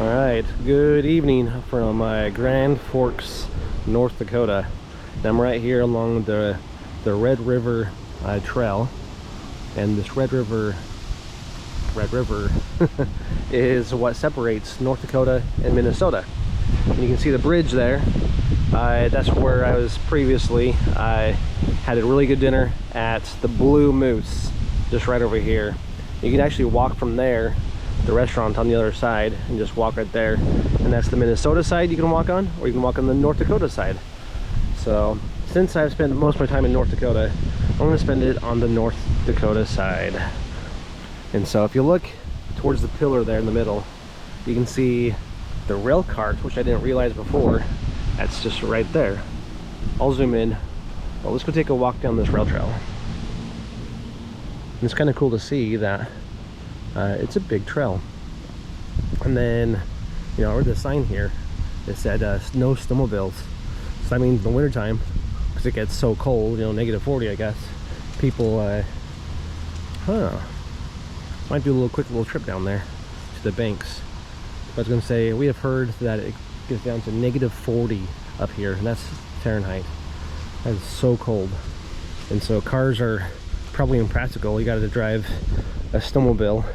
Alright, good evening from Grand Forks, North Dakota. And I'm right here along the Red River Trail. And this Red River is what separates North Dakota and Minnesota. And you can see the bridge there. That's where I was previously. I had a really good dinner at the Blue Moose, just right over here. You can actually walk from there, the restaurant on the other side, and just walk right there. And that's the Minnesota side you can walk on, or you can walk on the North Dakota side. So since I've spent most of my time in North Dakota, I'm going to spend it on the North Dakota side. And so if you look towards the pillar there in the middle, you can see the rail cart, which I didn't realize before. That's just right there. I'll zoom in. Well, let's go take a walk down this rail trail. And it's kind of cool to see that it's a big trail. And then, you know, I read the sign here. It said no snowmobiles. So that means in the wintertime, because it gets so cold, you know, -40, I guess, people might do a quick little trip down there to the banks. I was going to say, we have heard that it gets down to -40 up here, and that's Fahrenheit. That is so cold. And so cars are probably impractical. You got to drive a snowmobile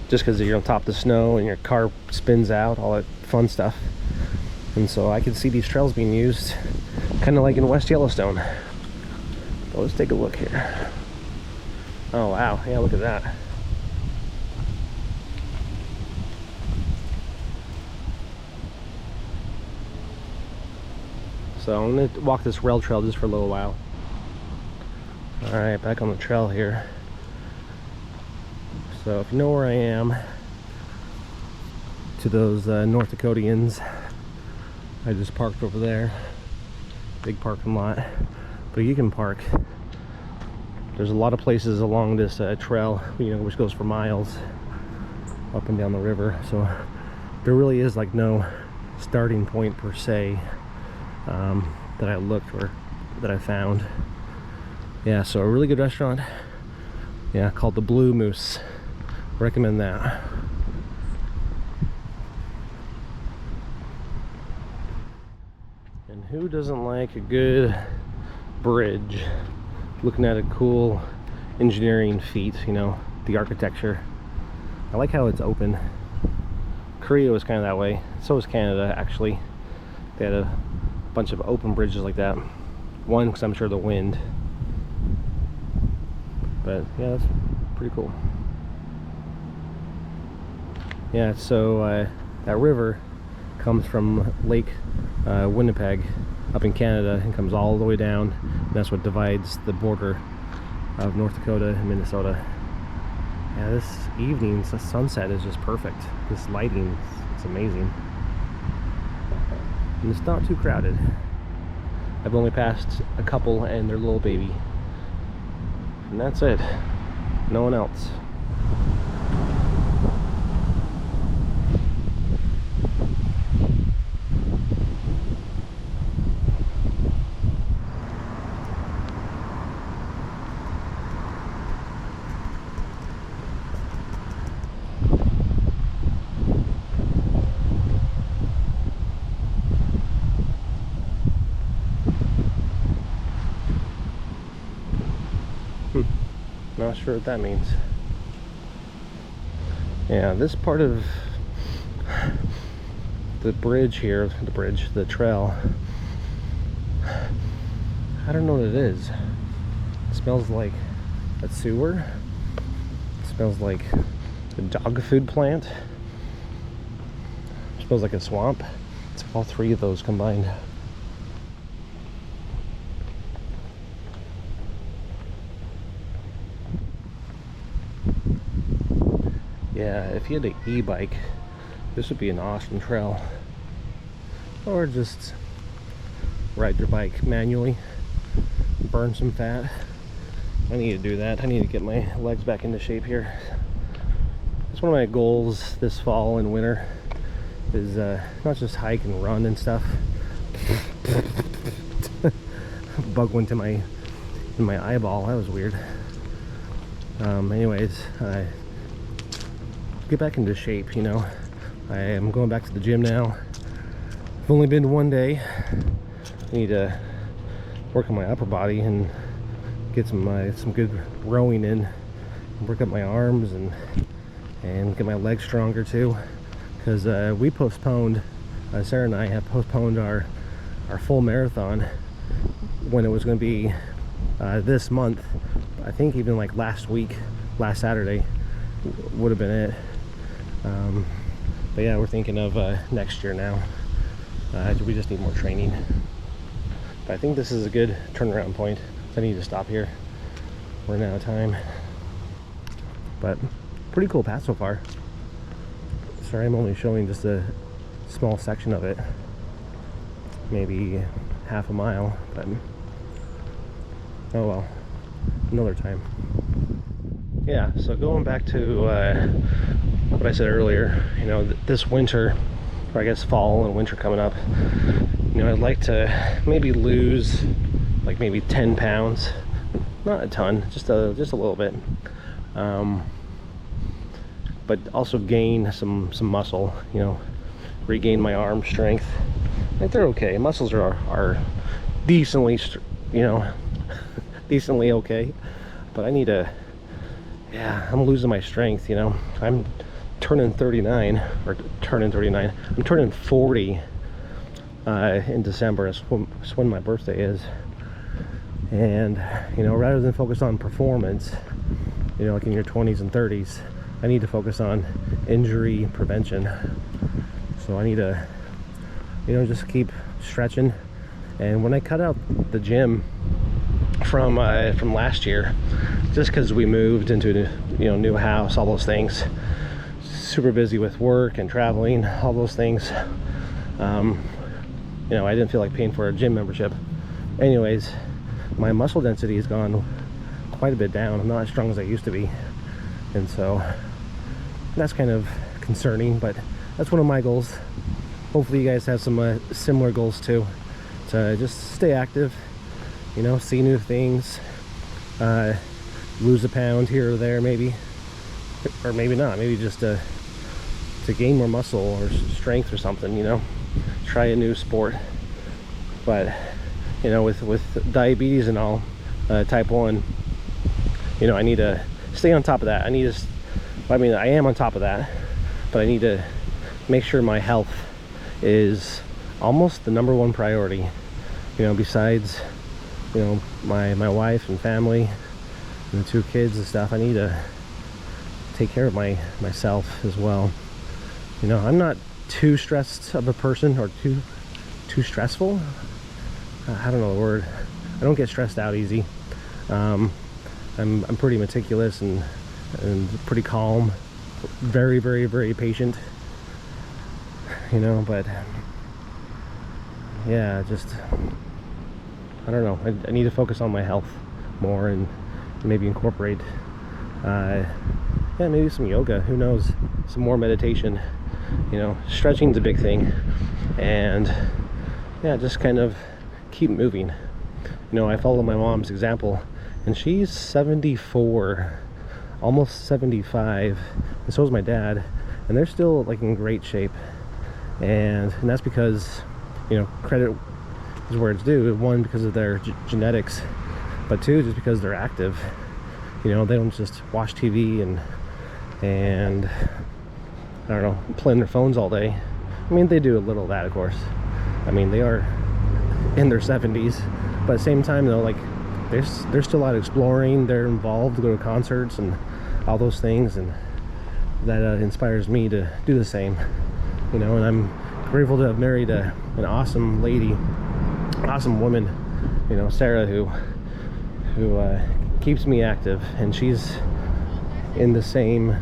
just because you're on top of the snow and your car spins out, all that fun stuff. And so I can see these trails being used kind of like in West Yellowstone. But let's take a look here. Oh wow, yeah, look at that. So I'm going to walk this rail trail just for a little while. Alright, back on the trail here. So if you know where I am, to those North Dakotians, I just parked over there. Big parking lot. But you can park. There's a lot of places along this trail, you know, which goes for miles up and down the river. So there really is like no starting point per se that I looked or that I found. Yeah, so a really good restaurant, yeah, called the Blue Moose. Recommend that. And who doesn't like a good bridge? Looking at a cool engineering feat, you know, the architecture. I like how it's open. Korea was kind of that way. So was Canada, actually. They had a bunch of open bridges like that. One, because I'm sure the wind. But yeah, that's pretty cool. Yeah, so that river comes from Lake Winnipeg up in Canada and comes all the way down. And that's what divides the border of North Dakota and Minnesota. Yeah, this evening's sunset is just perfect. This lighting, it's amazing. And it's not too crowded. I've only passed a couple and their little baby. And that's it. No one else. Not sure what that means. Yeah, this part of the bridge here, the trail, I don't know what it is. It smells like a sewer. It smells like a dog food plant. It smells like a swamp. It's all three of those combined. Yeah, if you had an e-bike, this would be an awesome trail. Or just ride your bike manually, burn some fat. I need to do that. I need to get my legs back into shape here. It's one of my goals this fall and winter is not just hike and run and stuff. Bug went in my eyeball. That was weird. Anyways, get back into shape, you know. I am going back to the gym now. I've only been 1 day. I need to work on my upper body and get some good rowing in, work up my arms and get my legs stronger too, because we postponed, Sarah and I have postponed our full marathon when it was going to be this month. I think even like last Saturday would have been it. But yeah, we're thinking of next year now. We just need more training. But I think this is a good turnaround point. I need to stop here. We're running out of time. But pretty cool path so far. Sorry, I'm only showing just a small section of it. Maybe half a mile, but oh well, another time. Yeah, so going back to what I said earlier, you know, this winter, or I guess fall and winter coming up, you know, I'd like to maybe lose like maybe 10 pounds, not a ton, just a little bit, but also gain some muscle, you know, regain my arm strength. Like, they're okay. Muscles are decently, you know, decently okay, but I need to, yeah, I'm losing my strength, you know. I'm turning 39, or turning 39, I'm turning 40 in December. It's when my birthday is. And, you know, rather than focus on performance, you know, like in your 20s and 30s, I need to focus on injury prevention. So I need to, you know, just keep stretching. And when I cut out the gym from last year, just because we moved into a, you know, new house, all those things, super busy with work and traveling, all those things, you know, I didn't feel like paying for a gym membership. Anyways, my muscle density has gone quite a bit down. I'm not as strong as I used to be, and so that's kind of concerning, but that's one of my goals. Hopefully you guys have some similar goals too, to just stay active, you know, see new things, lose a pound here or there maybe, or maybe not, maybe just to gain more muscle or strength or something, you know, try a new sport. But, you know, with diabetes and all, type 1, you know, I need to stay on top of that. I mean, I am on top of that, but I need to make sure my health is almost the #1 priority, you know, besides, you know, my wife and family and the 2 kids and stuff. I need to take care of myself as well. You know, I'm not too stressed of a person, or too stressful. I don't know the word. I don't get stressed out easy. I'm pretty meticulous and pretty calm, very, very, very patient, you know. But yeah, just, I don't know, I need to focus on my health more and maybe incorporate yeah, maybe some yoga, who knows, some more meditation, you know. Stretching's a big thing, and yeah, just kind of keep moving. You know, I follow my mom's example, and she's 74, almost 75, and so is my dad, and they're still like in great shape. And that's because, you know, credit is where it's due. 1, because of their genetics, but 2, just because they're active. You know, they don't just watch TV and I don't know, play on their phones all day. I mean, they do a little of that, of course. I mean, they are in their 70s, but at the same time, though, like, they're still out exploring. They're involved, go to concerts and all those things, and that inspires me to do the same, you know. And I'm grateful to have married an awesome lady, awesome woman, you know, Sarah, who keeps me active, and she's in the same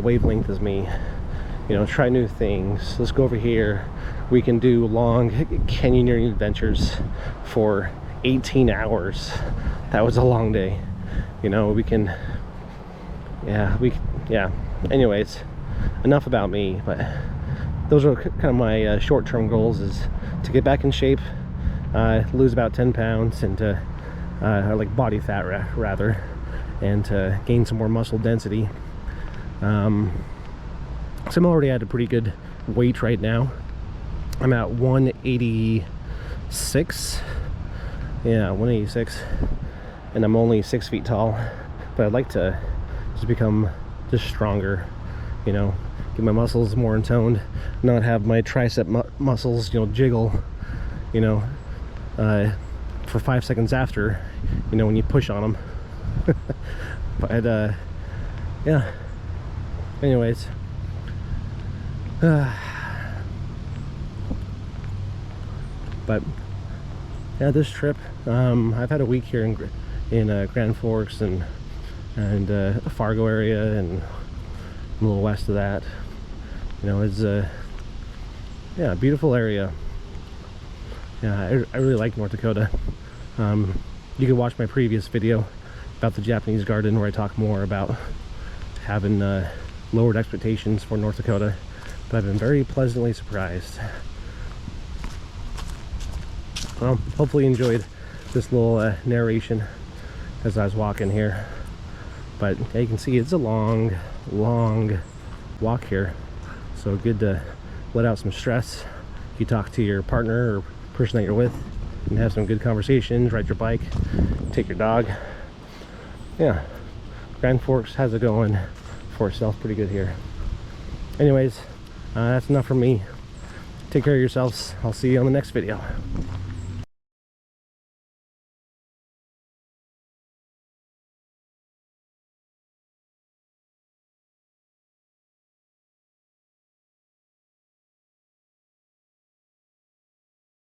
wavelength as me. You know, try new things. Let's go over here. We can do long canyoneering adventures for 18 hours. That was a long day. You know, we can, yeah. Anyways, enough about me, but those are kind of my short-term goals, is to get back in shape, lose about 10 pounds, and to or like body fat rather, and to gain some more muscle density. So I'm already at a pretty good weight right now. I'm at 186. Yeah, 186. And I'm only 6 feet tall. But I'd like to just become just stronger, you know, get my muscles more in toned, not have my tricep muscles, you know, jiggle, you know, for 5 seconds after, you know, when you push on them. But yeah, anyways, but yeah, this trip, I've had a week here in Grand Forks and the Fargo area and a little west of that. You know, it's yeah, a beautiful area. Yeah, I really like North Dakota. You can watch my previous video about the Japanese garden where I talk more about having lowered expectations for North Dakota, but I've been very pleasantly surprised. Well, hopefully you enjoyed this little narration as I was walking here. But yeah, you can see it's a long walk here, so good to let out some stress. You talk to your partner or person that you're with and have some good conversations, ride your bike, take your dog. Yeah, Grand Forks has it going for itself pretty good here. Anyways, that's enough from me. Take care of yourselves. I'll see you on the next video.